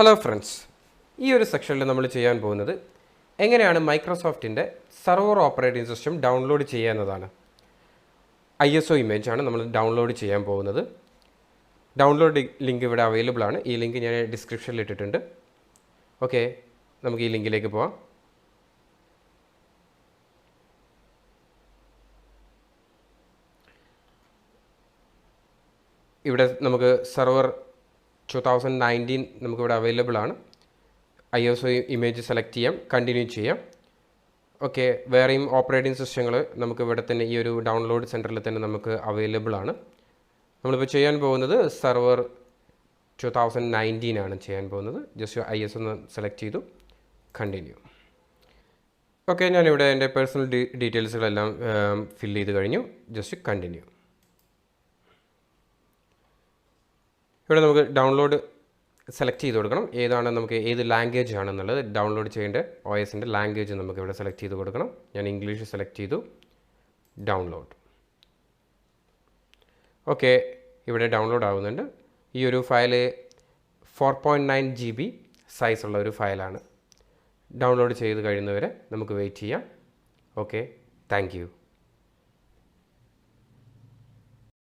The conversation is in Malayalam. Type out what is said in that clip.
ഹലോ ഫ്രണ്ട്സ്, ഈ ഒരു സെക്ഷനിൽ നമ്മൾ ചെയ്യാൻ പോകുന്നത് എങ്ങനെയാണ് മൈക്രോസോഫ്റ്റിൻ്റെ സർവർ ഓപ്പറേറ്റിംഗ് സിസ്റ്റം ഡൗൺലോഡ് ചെയ്യുക എന്നതാണ്. ISO ഇമേജാണ് നമ്മൾ ഡൗൺലോഡ് ചെയ്യാൻ പോകുന്നത്. ഡൗൺലോഡ് ലിങ്ക് ഇവിടെ അവൈലബിൾ ആണ്. ഈ ലിങ്ക് ഞാൻ ഡിസ്ക്രിപ്ഷനിൽ ഇട്ടിട്ടുണ്ട്. ഓക്കെ, നമുക്ക് ഈ ലിങ്കിലേക്ക് പോവാം. ഇവിടെ നമുക്ക് സർവർ 2019 നമുക്കിവിടെ അവൈലബിൾ ആണ്. ISO ഇമേജ് സെലക്ട് ചെയ്യാം, കണ്ടിന്യൂ ചെയ്യാം. ഓക്കെ, വേറെയും ഓപ്പറേറ്റിംഗ് സിസ്റ്റങ്ങൾ നമുക്ക് ഇവിടെ തന്നെ ഈ ഒരു ഡൗൺലോഡ് സെൻറ്ററിൽ തന്നെ നമുക്ക് അവൈലബിൾ ആണ്. നമ്മളിപ്പോൾ ചെയ്യാൻ പോകുന്നത് സർവർ 2019 ആണ് ചെയ്യാൻ പോകുന്നത്. ജസ്റ്റ് ISO ഒന്ന് സെലക്ട് ചെയ്തു, കണ്ടിന്യൂ. ഓക്കെ, ഞാനിവിടെ എൻ്റെ പേഴ്സണൽ ഡീറ്റെയിൽസുകളെല്ലാം ഫില്ല് ചെയ്ത് കഴിഞ്ഞു. Just continue. ഇവിടെ നമുക്ക് ഡൗൺലോഡ് സെലക്ട് ചെയ്ത് കൊടുക്കണം. ഏതാണ് നമുക്ക് ഏത് ലാംഗ്വേജ് ആണെന്നുള്ളത് ഡൗൺലോഡ് ചെയ്യേണ്ട OSൻ്റെ ലാംഗ്വേജ് നമുക്ക് ഇവിടെ സെലക്ട് ചെയ്ത് കൊടുക്കണം. ഞാൻ ഇംഗ്ലീഷ് സെലക്ട് ചെയ്തു, ഡൗൺലോഡ്. ഓക്കെ, ഇവിടെ ഡൗൺലോഡ് ആവുന്നുണ്ട്. ഈ ഒരു ഫയൽ 4.9 GB സൈസുള്ള ഒരു ഫയലാണ്. ഡൗൺലോഡ് ചെയ്ത് കഴിയുന്നവരെ നമുക്ക് വെയിറ്റ് ചെയ്യാം. Okay, thank you.